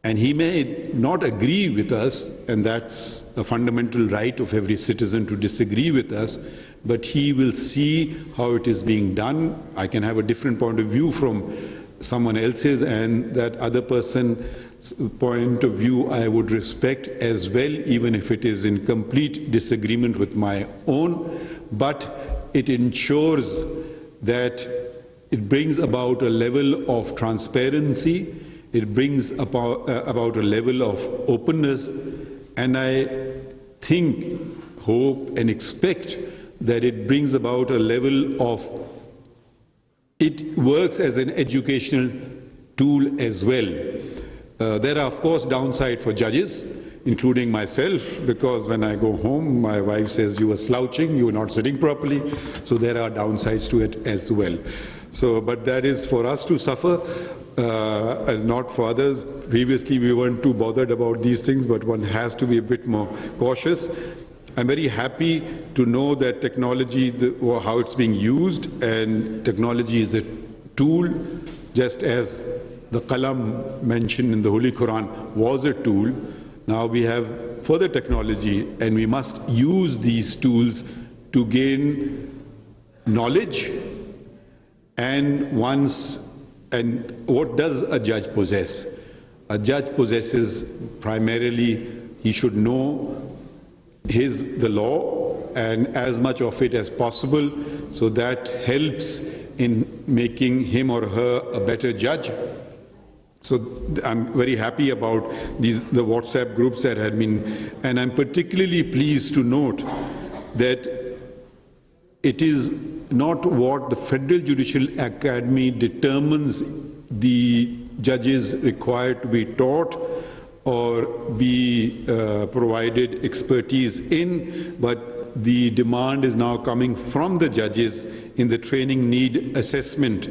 And he may not agree with us, and that's a fundamental right of every citizen to disagree with us, but he will see how it is being done. I can have a different point of view from someone else's, and that other person's point of view I would respect as well, even if it is in complete disagreement with my own. But it ensures that it brings about a level of transparency, it brings about a level of openness, and I think, hope and expect that it brings about a level of, it works as an educational tool as well. There are of course downsides for judges, including myself, because when I go home my wife says you were slouching, you were not sitting properly, so there are downsides to it as well. So, but that is for us to suffer, and not for others. Previously we weren't too bothered about these things, but one has to be a bit more cautious. I'm very happy to know that technology, how it's being used, and technology is a tool, just as the qalam mentioned in the Holy Quran was a tool. Now we have further technology, and we must use these tools to gain knowledge. And what does a judge possess? A judge possesses primarily, he should know the law and as much of it as possible, so that helps in making him or her a better judge. So I'm very happy about the WhatsApp groups that had been, and I'm particularly pleased to note that it is not what the Federal Judicial Academy determines the judges required to be taught or be provided expertise in, but the demand is now coming from the judges in the training need assessment,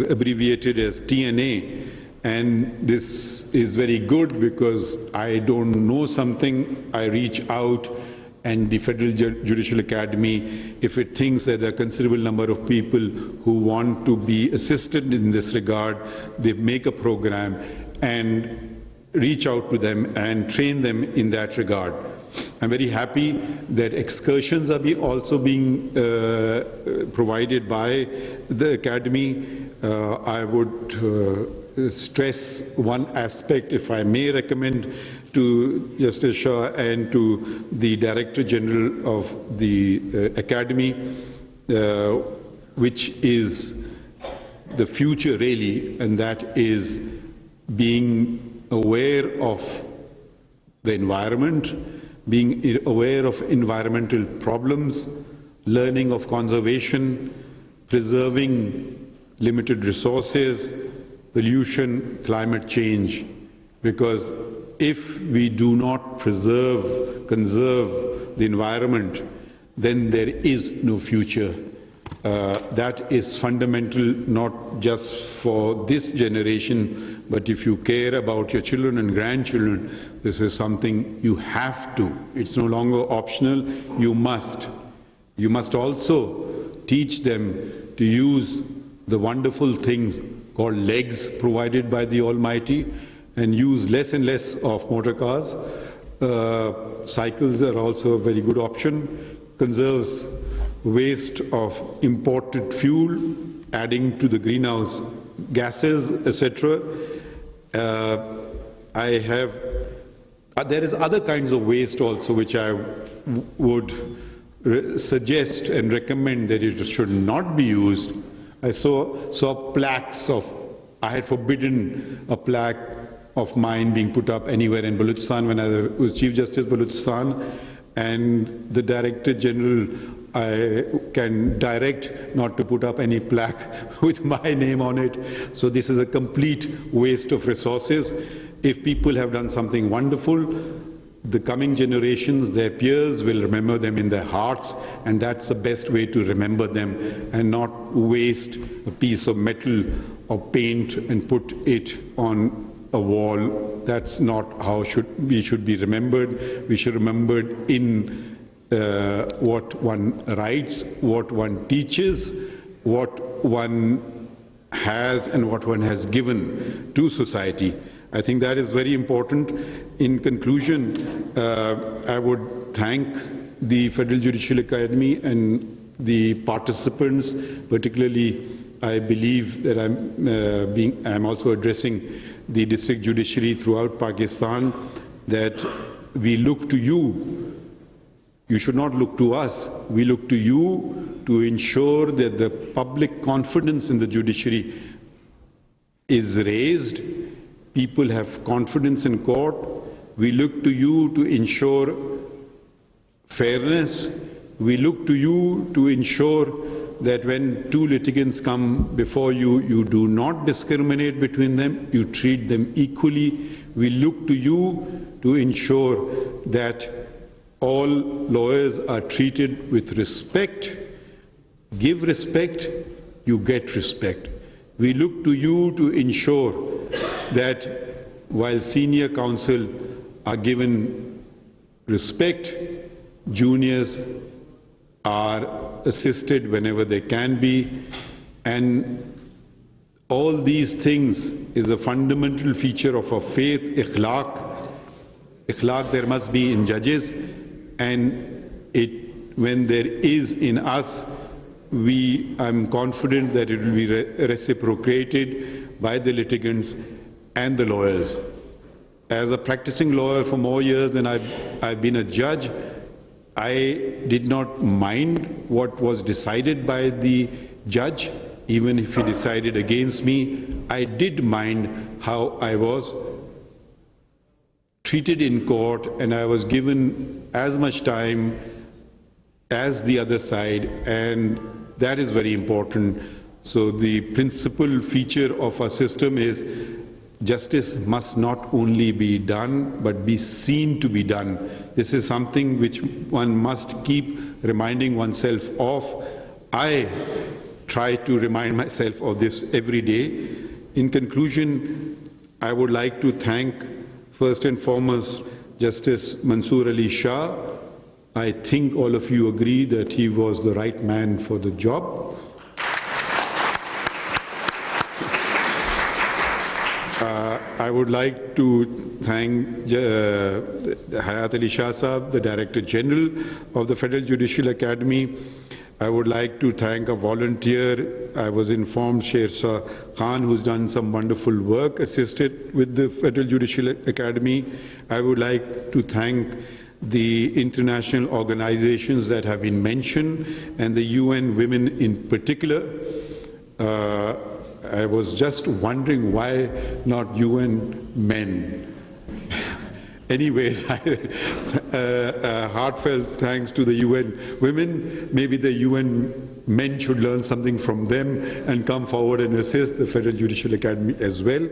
abbreviated as TNA. And this is very good, because I don't know something, I reach out, and the Federal Judicial Academy, if it thinks that there are a considerable number of people who want to be assisted in this regard, they make a program and reach out to them and train them in that regard. I'm very happy that excursions are also being provided by the Academy. I would stress one aspect, if I may recommend to Justice Shah and to the Director General of the Academy, which is the future really, and that is being aware of the environment, being aware of environmental problems, learning of conservation, preserving limited resources, pollution, climate change. Because if we do not conserve the environment, then there is no future. That is fundamental, not just for this generation, but if you care about your children and grandchildren, this is something you have to. It's no longer optional, you must. You must also teach them to use the wonderful things called legs provided by the Almighty, and use less and less of motor cars. Cycles are also a very good option. Conserves waste of imported fuel, adding to the greenhouse gases, etc. There is other kinds of waste also which I would suggest and recommend that it should not be used. I saw plaques of, I had forbidden a plaque of mine being put up anywhere in Balochistan when I was Chief Justice Balochistan, and the Director General, I can direct not to put up any plaque with my name on it. So this is a complete waste of resources. If people have done something wonderful, the coming generations, their peers, will remember them in their hearts, and that's the best way to remember them, and not waste a piece of metal or paint and put it on a wall. That's not how we should be remembered. We should be remembered in what one writes, what one teaches, what one has and what one has given to society. I think that is very important. In conclusion, I would thank the Federal Judicial Academy and the participants, particularly I believe that I'm also addressing the district judiciary throughout Pakistan, that we look to you. You should not look to us. We look to you to ensure that the public confidence in the judiciary is raised. People have confidence in court. We look to you to ensure fairness. We look to you to ensure that when two litigants come before you, you do not discriminate between them, you treat them equally. We look to you to ensure that all lawyers are treated with respect. Give respect, you get respect. We look to you to ensure that while senior counsel are given respect, juniors are assisted whenever they can be, and all these things is a fundamental feature of our faith, ikhlaq. Ikhlaq there must be in judges, and when there is in us, I'm confident that it will be reciprocated by the litigants and the lawyers. As a practicing lawyer for more years than I've been a judge, I did not mind what was decided by the judge, even if he decided against me. I did mind how I was treated in court, and I was given as much time as the other side, and that is very important. So the principal feature of our system is justice must not only be done, but be seen to be done. This is something which one must keep reminding oneself of. I try to remind myself of this every day. In conclusion, I would like to thank first and foremost Justice Mansoor Ali Shah. I think all of you agree that he was the right man for the job. I would like to thank Hayat Ali Shah Sahab, the Director General of the Federal Judicial Academy. I would like to thank a volunteer. I was informed, Sher Shah Khan, who's done some wonderful work, assisted with the Federal Judicial Academy. I would like to thank the international organizations that have been mentioned, and the UN Women in particular. I was just wondering why not UN Men. Anyways, heartfelt thanks to the UN Women. Maybe the UN Men should learn something from them and come forward and assist the Federal Judicial Academy as well.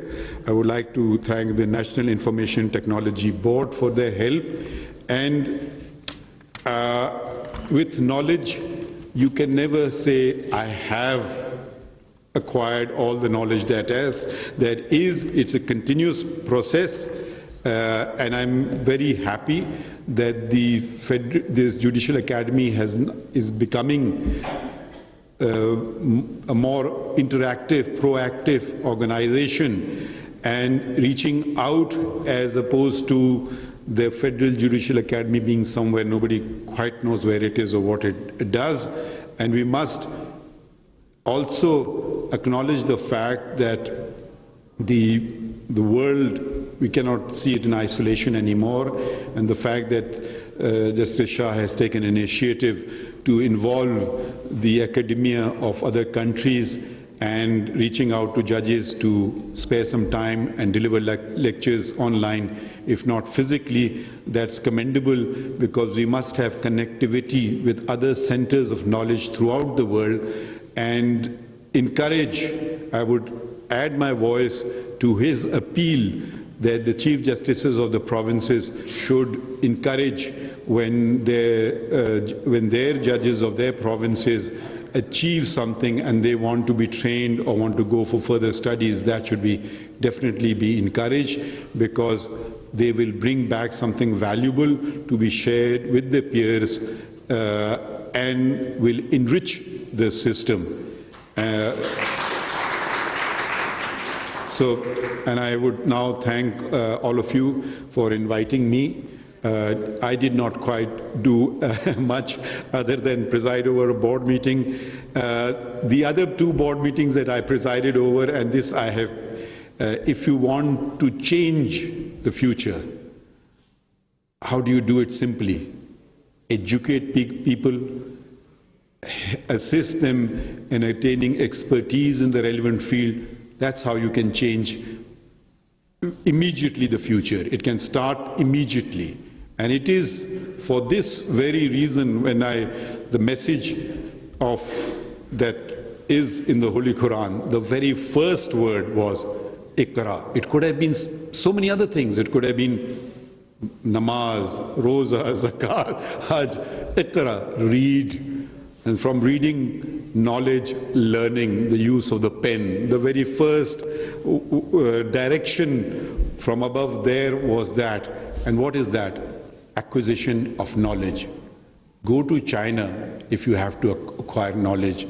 I would like to thank the National Information Technology Board for their help. And with knowledge, you can never say, I have acquired all the knowledge that is. It's a continuous process, and I'm very happy that this Judicial Academy is becoming a more interactive, proactive organization and reaching out, as opposed to the Federal Judicial Academy being somewhere nobody quite knows where it is or what it does. And we must also acknowledge the fact that the world, we cannot see it in isolation anymore, and the fact that Justice Shah has taken initiative to involve the academia of other countries and reaching out to judges to spare some time and deliver lectures online, if not physically, that's commendable, because we must have connectivity with other centers of knowledge throughout the world, and encourage, I would add my voice to his appeal that the Chief Justices of the provinces should encourage when their judges of their provinces achieve something and they want to be trained or want to go for further studies, that should definitely be encouraged, because they will bring back something valuable to be shared with their peers and will enrich the system. So, and I would now thank all of you for inviting me. I did not quite do much other than preside over a board meeting. The other two board meetings that I presided over, and this I have, if you want to change the future, how do you do it simply? Educate people, assist them in attaining expertise in the relevant field. That's how you can change immediately the future. It can start immediately. And it is for this very reason when the message of that is in the Holy Quran, the very first word was Iqra. It could have been so many other things. It could have been namaz, roza, zakat, hajj. Iqra, read. And from reading, knowledge, learning, the use of the pen. The very first direction from above there was that. And what is that? Acquisition of knowledge. Go to China if you have to acquire knowledge,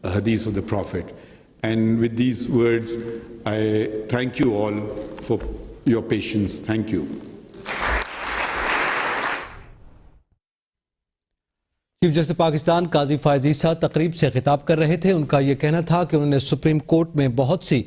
a hadith of the Prophet. And with these words, I thank you all for your patience. Thank you. Chief justice Pakistan Qazi Faez Isa तकरीब से खिताब कर रहे थे। उनका ये कहना था कि उन्होंने सुप्रीम कोर्ट में बहुत सी